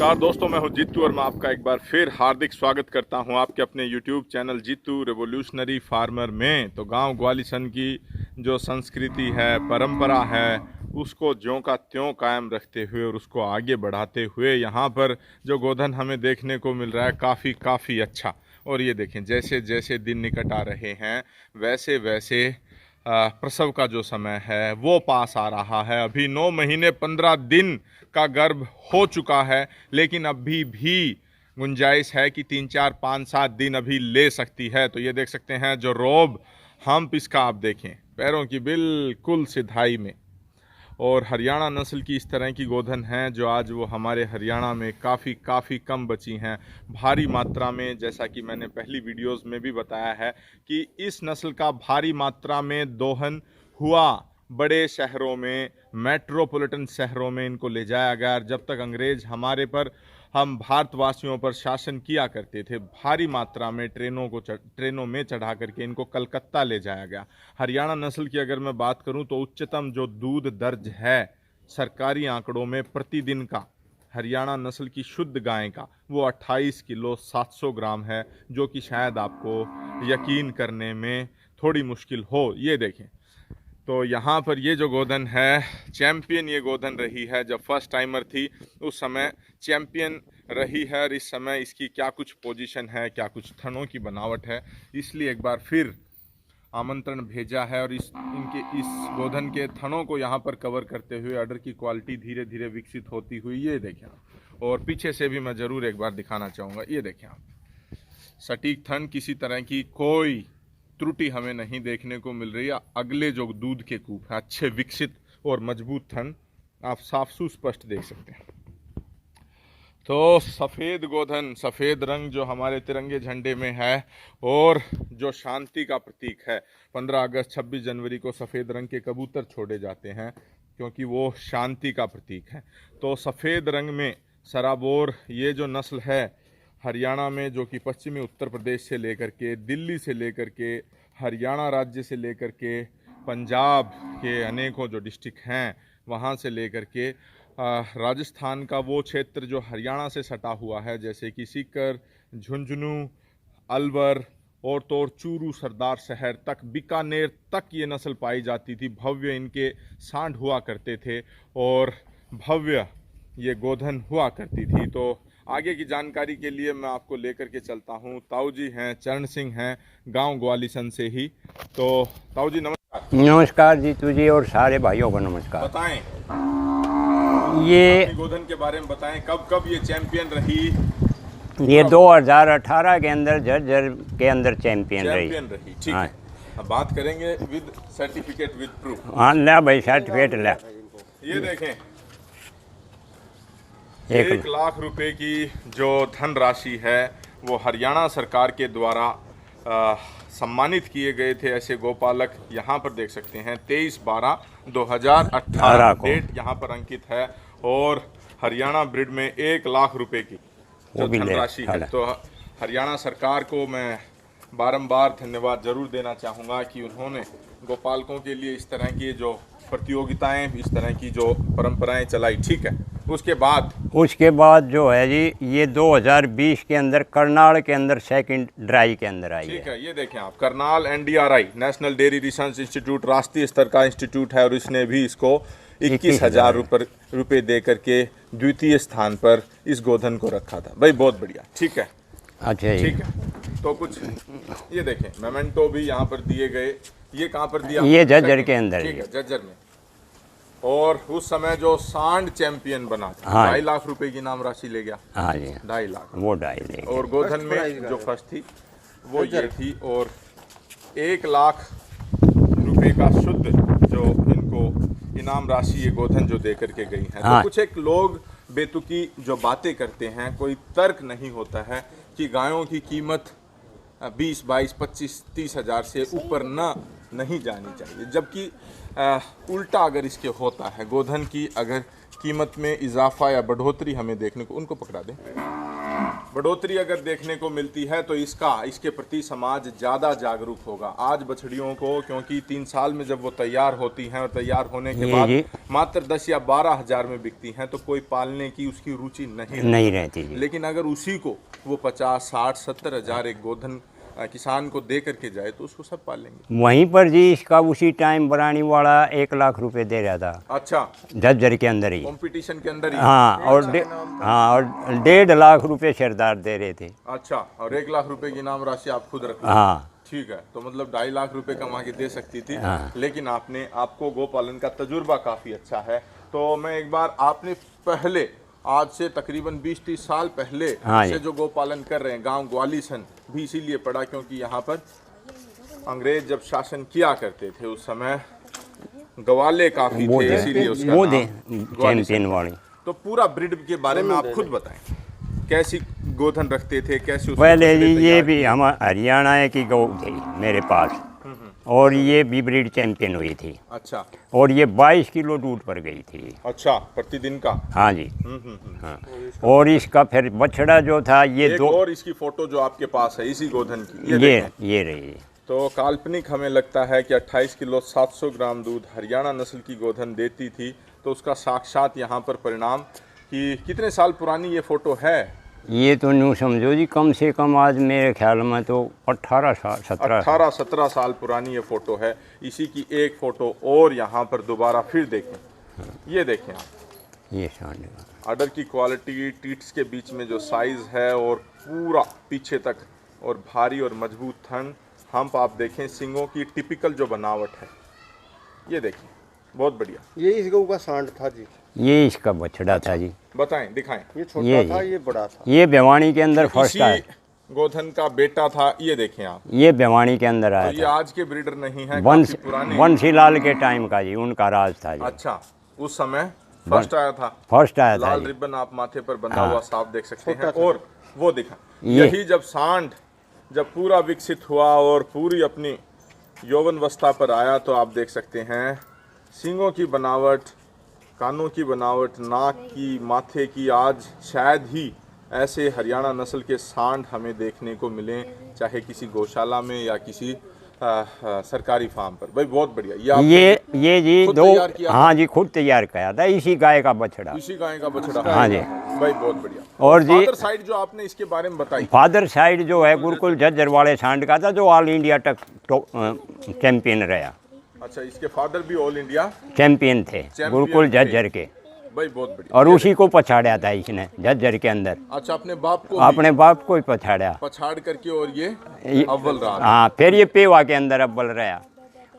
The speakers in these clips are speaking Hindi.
नमस्कार दोस्तों, मैं हूं जीतू और मैं आपका एक बार फिर हार्दिक स्वागत करता हूं आपके अपने YouTube channel Jeetu revolutionary farmer में। तो गांव ग्वालिसन की जो संस्कृति है, परंपरा है, उसको ज्यों का त्यों कायम रखते हुए और उसको आगे बढ़ाते हुए यहाँ पर जो गोधन हमें देखने को मिल रहा है काफ़ी अच्छा। और ये देखें, जैसे जैसे दिन निकट आ रहे हैं वैसे वैसे प्रसव का जो समय है वो पास आ रहा है। अभी 9 महीने 15 दिन का गर्भ हो चुका है, लेकिन अभी भी गुंजाइश है कि 3 4 5 7 दिन अभी ले सकती है। तो ये देख सकते हैं जो रोब हम्प इसका आप देखें, पैरों की बिल्कुल सिधाई में। और हरियाणा नस्ल की इस तरह की गोधन हैं जो आज वो हमारे हरियाणा में काफ़ी कम बची हैं। भारी मात्रा में, जैसा कि मैंने पहली वीडियोस में भी बताया है कि इस नस्ल का भारी मात्रा में दोहन हुआ। बड़े शहरों में, मेट्रोपॉलिटन शहरों में इनको ले जाया गया। जब तक अंग्रेज हमारे पर, हम भारतवासियों पर शासन किया करते थे, भारी मात्रा में ट्रेनों में चढ़ा करके इनको कलकत्ता ले जाया गया। हरियाणा नस्ल की अगर मैं बात करूं तो उच्चतम जो दूध दर्ज है सरकारी आंकड़ों में प्रतिदिन का हरियाणा नस्ल की शुद्ध गाय का, वो 28 किलो 700 ग्राम है, जो कि शायद आपको यकीन करने में थोड़ी मुश्किल हो। ये देखें, तो यहाँ पर ये जो गोधन है चैम्पियन, ये गोधन रही है। जब फर्स्ट टाइमर थी उस समय चैम्पियन रही है, और इस समय इसकी क्या कुछ पोजीशन है, क्या कुछ थनों की बनावट है, इसलिए एक बार फिर आमंत्रण भेजा है। और इस गोधन के थनों को यहाँ पर कवर करते हुए अडर की क्वालिटी धीरे धीरे विकसित होती हुई ये देखें आप। और पीछे से भी मैं ज़रूर एक बार दिखाना चाहूँगा। ये देखें आप, सटीक थन, किसी तरह की कोई त्रुटि हमें नहीं देखने को मिल रही है। अगले जो दूध के कूप हैं, अच्छे विकसित और मजबूत थन आप साफ सुस्पष्ट देख सकते हैं। तो सफ़ेद गोधन, सफ़ेद रंग जो हमारे तिरंगे झंडे में है और जो शांति का प्रतीक है। 15 अगस्त 26 जनवरी को सफ़ेद रंग के कबूतर छोड़े जाते हैं क्योंकि वो शांति का प्रतीक है। तो सफ़ेद रंग में सराबोर ये जो नस्ल है हरियाणा में, जो कि पश्चिमी उत्तर प्रदेश से लेकर के, दिल्ली से लेकर के, हरियाणा राज्य से लेकर के, पंजाब के अनेकों जो डिस्ट्रिक्ट हैं वहाँ से लेकर के राजस्थान का वो क्षेत्र जो हरियाणा से सटा हुआ है, जैसे कि सीकर, झुंझुनू, अलवर और तो और चूरू, सरदार शहर तक, बीकानेर तक ये नस्ल पाई जाती थी। भव्य इनके सांड हुआ करते थे और भव्य ये गोधन हुआ करती थी। तो आगे की जानकारी के लिए मैं आपको लेकर के चलता हूँ। ताऊ जी हैं, चरण सिंह हैं, गांव ग्वालिसन से ही। तो ताऊ जी नमस्कार। नमस्कार जीतू जी और सारे भाइयों को नमस्कार। बताएं ये गोधन के बारे में बताएं, कब कब ये चैंपियन रही? ये 2018 के अंदर झज्जर के अंदर चैंपियन रही। ठीक है। अब बात करेंगे विद सर्टिफिकेट, विद प्रूफ। हाँ ले भाई, सर्टिफिकेट ले। ये देखें, 1 लाख रुपए की जो धनराशि है वो हरियाणा सरकार के द्वारा सम्मानित किए गए थे ऐसे गोपालक। यहाँ पर देख सकते हैं 23/12/2018 डेट यहाँ पर अंकित है। और हरियाणा ब्रिड में 1 लाख रुपए की जो धनराशि है। तो हरियाणा सरकार को मैं बारंबार धन्यवाद जरूर देना चाहूँगा कि उन्होंने गोपालकों के लिए इस तरह की जो प्रतियोगिताएं, इस तरह की जो परंपराएं चलाई। ठीक है। उसके बाद जो है जी, ये 2020 के अंदर करनाल के अंदर सेकंड ड्राई के अंदर आई। ठीक है। ये देखें आप, Karnal NDRI, national dairy research institute, राष्ट्रीय स्तर का इंस्टीट्यूट है, और इसने भी इसको 21,000 रुपये दे करके द्वितीय स्थान पर इस गोधन को रखा था। भाई बहुत बढ़िया। ठीक है। अच्छा, ठीक है। तो कुछ ये देखें, मेमेंटो भी यहाँ पर दिए गए। ये कहाँ पर दिया? ये झज्जर के अंदर। ठीक है, झज्जर में। और उस समय जो सांड चैंपियन बना था, 2.5 लाख रुपए की नाम राशि ले गया। हाँ जी, 2.5 लाख वो 2.5 ले गया। और गोधन में जो फर्स्ट थी वो ये थी, और 1 लाख रुपए का शुद्ध जो इनको इनाम राशि ये गोधन जो दे करके गई है। तो कुछ एक लोग बेतुकी जो बातें करते हैं, कोई तर्क नहीं होता है कि गायों की कीमत 20, 22, 25, 30 हज़ार से ऊपर नहीं जानी चाहिए। जबकि उल्टा अगर इसके होता है, गोधन की अगर कीमत में इजाफा या बढ़ोतरी हमें देखने को, उनको पकड़ा दें, बढ़ोतरी अगर देखने को मिलती है तो इसके प्रति समाज ज़्यादा जागरूक होगा। आज बछड़ियों को, क्योंकि 3 साल में जब वो तैयार होती हैं और तैयार होने के बाद मात्र 10 या 12 हज़ार में बिकती हैं, तो कोई पालने की उसकी रुचि नहीं रहती। लेकिन अगर उसी को वो 50, 60, 70 हज़ार एक गोधन किसान को दे करके जाए तो उसको सब पालेंगे। वहीं पर जी इसका उसी टाइम बरानी वाला 1 लाख रुपए दे रहा था। अच्छा, झज्जर के अंदर ही, कंपटीशन के अंदर ही। हाँ, और 1.5 लाख रुपए सरदार दे रहे थे। अच्छा, और 1 लाख रुपए की इनाम राशि आप खुद रख। हाँ, ठीक है, तो मतलब 2.5 लाख रुपए कमा के दे सकती थी। लेकिन आपको गोपालन का तजुर्बा काफ़ी अच्छा है। तो मैं एक बार, आपने पहले आज से तकरीबन 20-30 साल पहले से जो गोपालन कर रहे हैं, गांव ग्वालीसन भी इसीलिए पड़ा क्योंकि यहाँ पर अंग्रेज जब शासन किया करते थे उस समय गवाले काफी थे, इसीलिए उसका नाम चैंपियन वाली। तो पूरा ब्रीड के बारे में आप खुद बताएं, कैसी गोधन रखते थे, कैसे पहले ये भी हम हरियाणा की गौ थी मेरे पास, और ये भी ब्रीड चैंपियन हुई थी। अच्छा, और ये 22 किलो दूध पर गई थी। अच्छा, प्रतिदिन का? हाँ जी। हाँ। और इसका फिर बछड़ा जो था ये एक और इसकी फोटो जो आपके पास है इसी गोधन की, ये रही। तो काल्पनिक हमें लगता है कि 28 किलो 700 ग्राम दूध हरियाणा नस्ल की गोधन देती थी, तो उसका साक्षात यहाँ पर परिणाम कि कितने साल पुरानी ये फोटो है? ये तो न्यू समझो जी, कम से कम आज मेरे ख्याल में तो 18-17 साल पुरानी ये फोटो है। इसी की एक फोटो और यहाँ पर दोबारा फिर देखें, ये देखें आप, ये सांड आर्डर की क्वालिटी, टीट्स के बीच में जो साइज है और पूरा पीछे तक, और भारी और मजबूत थन, हम्प आप देखें, सिंगों की टिपिकल जो बनावट है, ये देखें, बहुत बढ़िया। ये इस गऊ का सांड था जी, ये इसका बछड़ा था जी। बताएं, दिखाएं। ये छोटा था, ये बड़ा था। ये भिवानी के अंदर फर्स्ट आया, गोधन का बेटा था, ये देखें आप, ये भिवानी के अंदर आया। तो ये आज के ब्रीडर नहीं है, बंसीलाल के टाइम का जी, उनका राज था जी। अच्छा, उस समय फर्स्ट आया था। लाल रिबन आप माथे पर बंधा हुआ साफ देख सकते हैं। और वो दिखा, यही जब सांड जब पूरा विकसित हुआ और पूरी अपनी यौवनवस्था पर आया, तो आप देख सकते हैं सींगों की बनावट, कानों की बनावट, नाक की, माथे की, आज शायद ही ऐसे हरियाणा नस्ल के सांड हमें देखने को मिले, चाहे किसी गौशाला में या किसी सरकारी फार्म पर। भाई बहुत बढ़िया। ये जी दो, हाँ जी, खुद तैयार किया था, इसी गाय का बछड़ा। हाँ जी, भाई बहुत बढ़िया। और जी फादर साइड जो आपने इसके बारे में बताई, फादर साइड जो है गुरुकुल झज्जर वाले सांड का था, जो ऑल इंडिया तक चैंपियन रहा। अच्छा, इसके फादर भी ऑल इंडिया चैंपियन थे, गुरुकुल झज्जर के। भाई बहुत बढ़िया। और उसी को पछाड़ा था इसने झज्जर के अंदर। अच्छा, अपने बाप को ही पछाड़ करके, और ये अव्वल रहा। हाँ, फिर ये पेवा के अंदर अव्वल रहा,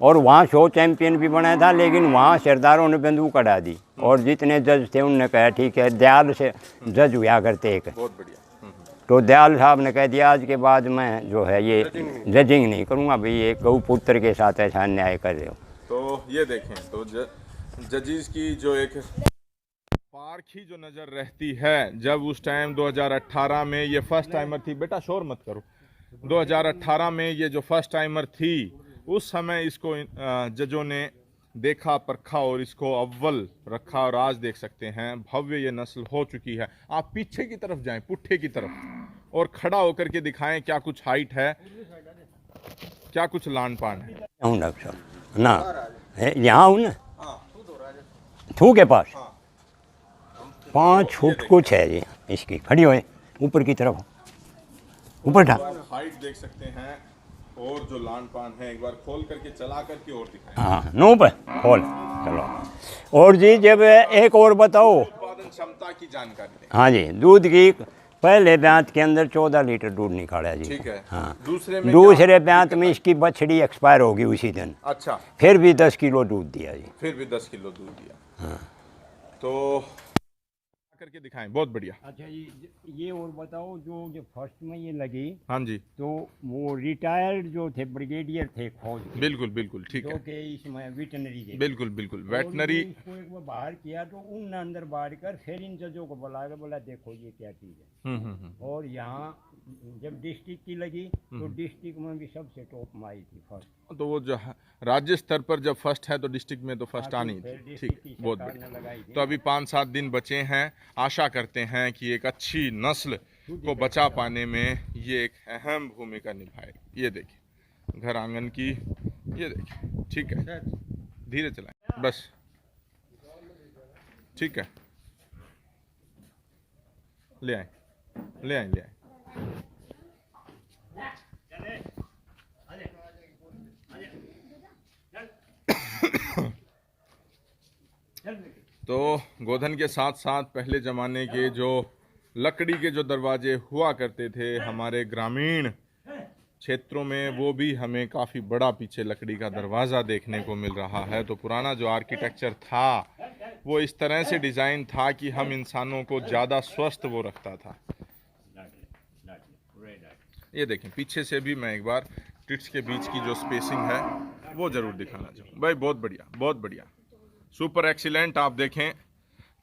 और वहाँ शो चैंपियन भी बना था, लेकिन वहाँ सरदारों ने बंदूक अड़ा दी, और जितने जज थे उनने कहा ठीक है, दयाल से जज हुआ करते एक। बहुत बढ़िया। तो दयाल साहब ने कह दिया आज के बाद मैं जो है ये जजिंग नहीं करूँगा, भाई ये गौ पुत्र के साथ ऐसा अन्याय कर रहे हो। तो ये देखें, तो जजिस की जो एक पारखी जो नज़र रहती है, जब उस टाइम 2018 में ये फर्स्ट टाइमर थी, बेटा शोर मत करो, 2018 में ये जो फर्स्ट टाइमर थी, उस समय इसको जजों ने देखा, परखा और इसको अव्वल रखा, और आज देख सकते हैं भव्य ये नस्ल हो चुकी है। आप पीछे की तरफ जाएं, पुट्ठे की तरफ, और खड़ा होकर के दिखाएं क्या कुछ हाइट है, क्या कुछ लान पान है। डॉक्टर साहब ना, यहाँ हूँ ना, थू के पास 5 फुट कुछ है जी इसकी, खड़ी हुए ऊपर की तरफ, ऊपर था। हाइट देख सकते हैं, और जो लान पान है, एक बार खोल करके चला करके और दिखाएं। हाँ, नो पर खोल, चलो। और जी जब एक और बताओ, उत्पादन क्षमता की जानकारी दें। हाँ जी, दूध की पहले ब्यांत के अंदर 14 लीटर दूध निकाला जी। ठीक है। हाँ, दूसरे ब्यांत में इसकी बछड़ी एक्सपायर होगी उसी दिन। अच्छा, फिर भी 10 किलो दूध दिया जी। फिर भी 10 किलो दूध दिया। हाँ, तो करके दिखाएं, बहुत बढ़िया। अच्छा, ये और बताओ, जो फर्स्ट में ये लगी, हाँ जी, तो वो रिटायर्ड जो थे ब्रिगेडियर थे फौज के, बिल्कुल ठीक है, के इसमें वेटनरी के, बिल्कुल वेटनरी, इसको एक बार बाहर किया, तो उन अंदर बाहर कर फिर इन जजों को बुला के बोला देखो ये क्या चीज़ है। और यहाँ जब डिस्ट्रिक्ट की लगी, तो डिस्ट्रिक्ट में भी सबसे टॉप में आई थी फर्स्ट। तो वो जो राज्य स्तर पर जब फर्स्ट है, तो डिस्ट्रिक्ट में तो फर्स्ट आनी थी। ठीक, बहुत बढ़िया। तो अभी 5-7 दिन बचे हैं, आशा करते हैं कि एक अच्छी नस्ल को बचा पाने में ये एक अहम भूमिका निभाएगी। ये देखिए घर आंगन की, ये देखिए, ठीक है, धीरे चलाएं बस, ठीक है, ले आए ले आए ले आए। तो गोधन के साथ साथ पहले ज़माने के जो लकड़ी के जो दरवाजे हुआ करते थे हमारे ग्रामीण क्षेत्रों में, वो भी हमें काफ़ी बड़ा पीछे लकड़ी का दरवाज़ा देखने को मिल रहा है। तो पुराना जो आर्किटेक्चर था वो इस तरह से डिज़ाइन था कि हम इंसानों को ज़्यादा स्वस्थ वो रखता था। ये देखें पीछे से भी मैं एक बार टिट्स के बीच की जो स्पेसिंग है वो ज़रूर दिखाना चाहूँ। भाई बहुत बढ़िया, बहुत बढ़िया, सुपर एक्सीलेंट। आप देखें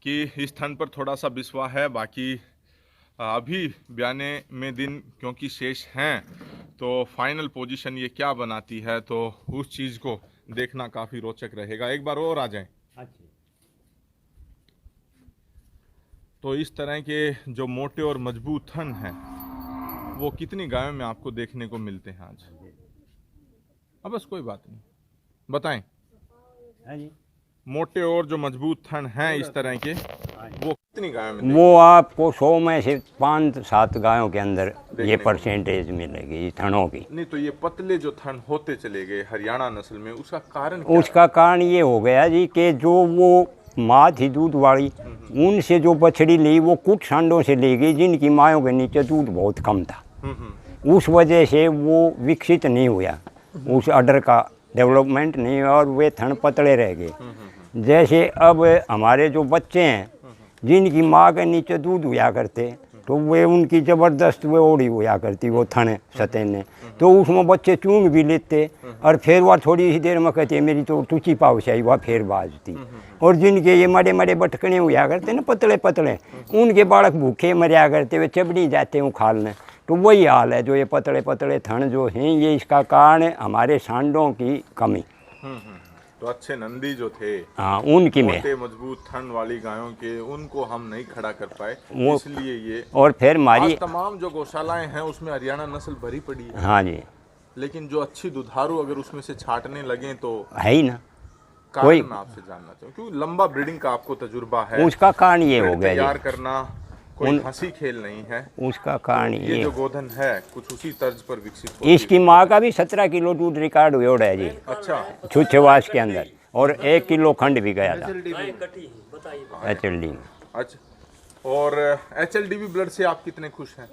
कि इस थन पर थोड़ा सा बिस्वा है, बाकी अभी ब्याने में दिन क्योंकि शेष हैं, तो फाइनल पोजीशन ये क्या बनाती है, तो उस चीज़ को देखना काफ़ी रोचक रहेगा। एक बार और आ जाएं। तो इस तरह के जो मोटे और मजबूत थन हैं वो कितनी गायों में आपको देखने को मिलते हैं आज? अब बस कोई बात नहीं, बताएं। मोटे और जो मजबूत थन हैं इस तरह के, वो कितनी गायों में? वो आपको 100 में से 5-7 गायों के अंदर ये परसेंटेज मिलेगी थनों की। नहीं तो ये पतले जो थन होते चले गए हरियाणा नस्ल में, उसका कारण उसका कारण ये हो गया जी कि जो वो माँ थी दूध वाली, उनसे जो बछड़ी ली वो कुछ सांडों से ली गई जिनकी मायों के नीचे दूध बहुत कम था। उस वजह से वो विकसित नहीं हुआ, उस अडर का डेवलपमेंट नहीं हुआ और वे थन पतले रह गए। जैसे अब हमारे जो बच्चे हैं जिनकी माँ के नीचे दूध हुआ करते, तो वे उनकी ज़बरदस्त वे ओढ़ी हुआ करती वो थन सतेने, तो उसमें बच्चे चूंग भी लेते और फिर वह थोड़ी सी देर में कहते मेरी तो टूची पाव चाहिए, वह फिर बाजती। और जिनके ये मड़े मड़े बटकने हुआ करते ना पतले पतले, उनके बालक भूखे मरिया करते, वे चबड़ी जाते उखालने। तो वही हाल है, जो ये पतले पतले थन जो हैं ये इसका कारण हमारे सांडों की कमी। तो अच्छे नंदी जो थे, हाँ, उनकी में मोटे मजबूत थन वाली गायों के, उनको हम नहीं खड़ा कर पाए, इसलिए ये। और फिर हमारी तमाम जो गौशालाएं हैं उसमें हरियाणा नस्ल भरी पड़ी है। हाँ जी, लेकिन जो अच्छी दुधारू अगर उसमें से छांटने लगे तो है ही ना। कोई मैं आपसे जानना चाहूँ, क्योंकि लंबा ब्रीडिंग का आपको तजुर्बा है, उसका कारण ये हो गया तैयार जी, करना कोई हंसी खेल नहीं है। उसका कारण ये जो गोधन है कुछ उसी तर्ज पर विकसित होती इसकी माँ का भी 17 किलो दूध रिकॉर्ड हुआ है जी। अच्छा, छुच्छवास के अंदर, और 1 किलो खंड भी गया था HLD में। अच्छा, और HLDB ब्लड से आप कितने खुश हैं?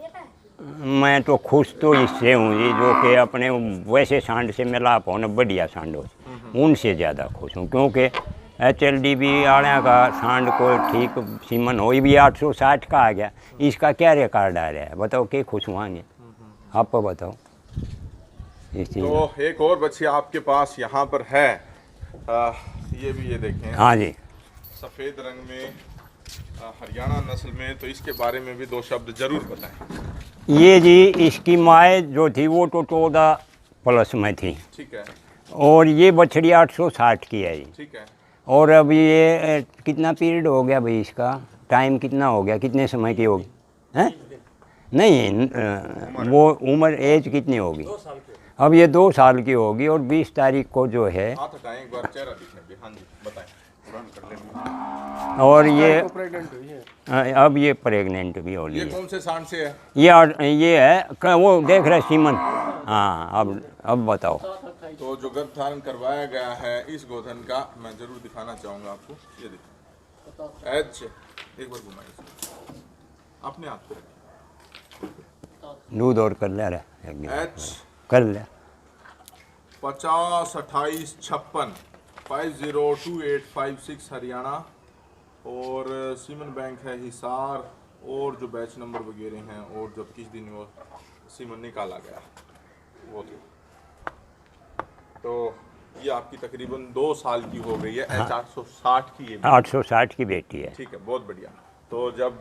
मैं तो खुश तो इससे हूँ जी, जो कि अपने वैसे सांड से मिलाप होना बढ़िया सांड हो, उनसे ज़्यादा खुश हूँ। क्योंकि HLDB आड़िया का सांड को ठीक सीमन हो भी 860 का आ गया, इसका क्या रिकॉर्ड आ रहा है बताओ, क्या खुश हुआंगे आप बताओ। तो एक और बच्ची आपके पास यहाँ पर है, ये भी ये देखें। हाँ जी, सफ़ेद रंग में हरियाणा नस्ल में, तो इसके बारे में भी 2 शब्द जरूर बताएं। ये जी इसकी माए जो थी वो तो 14+ में थी, ठीक है, और ये बछड़ी 860 की है जी, ठीक है। और अब ये कितना पीरियड हो गया भाई, इसका टाइम कितना हो गया, कितने समय की होगी हैं? नहीं वो उम्र एज कितनी होगी, अब ये 2 साल की होगी, और 20 तारीख को जो है, एक बार चेहरा दिखने, हाँ जी बताएं। और ये प्रेग्नेंट हुई है, अब ये प्रेग्नेंट भी हो रही ये है। कौन से सांड से है? ये है वो देख रहे सीमन। हाँ, अब बताओ। तो जो गर्भ धारण करवाया गया है इस गोधन का, मैं जरूर दिखाना चाहूँगा आपको। ये देखिए एच, एक बार घुमाइए अपने हाथ पे, दूध और कर ले रहा एच कर ले 50 28 56 502856 हरियाणा, और सीमन बैंक है हिसार, और जो बैच नंबर वगैरह हैं, और जब किस दिन वो सीमन निकाला गया वो थे। तो ये आपकी तकरीबन 2 साल की हो गई है। H 860 की, ये 860 की बेटी है। ठीक है, बहुत बढ़िया। तो जब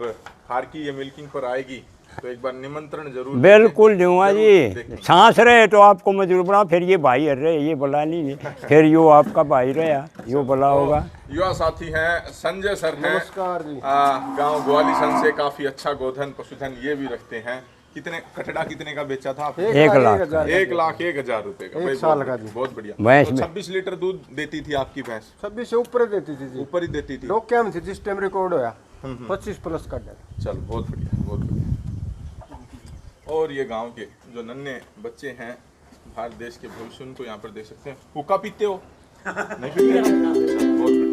हार की ये मिल्किंग पर आएगी तो एक बार निमंत्रण जरूर बिल्कुल दूंगा जरूर जी। देखेंगे। सांस रहे तो आपको मजबूर बना, फिर ये भाई हर रहे ये बोला नहीं, फिर यो आपका भाई रहा यो बोला होगा। तो युवा साथी हैं संजय सर हैं, नमस्कार जी। गांव ग्वालिसन से काफी अच्छा गोधन पशुधन ये भी रखते हैं। कितने कटड़ा कितने का बेचा था आपने? 1 लाख। 1,01,000 रुपए का। एक भाई, साल बहुत का बढ़िया, जी। बहुत बढ़िया। भैंस तो में 26 लीटर दूध देती थी आपकी भैंस? 26 से ऊपर देती थी जी। ऊपर ही देती थी। लोग क्या में थे जिस टाइम रिकॉर्ड होया 25 प्लस कर दिया। चल बहुत बढ़िया, बहुत बढ़िया। और ये गांव के जो नन्हे बच्चे हैं, भारत देश के भविष्य, उनको यहाँ पर देख सकते हैं। हुक्का पीते हो? नहीं पीते? बहुत बढ़िया।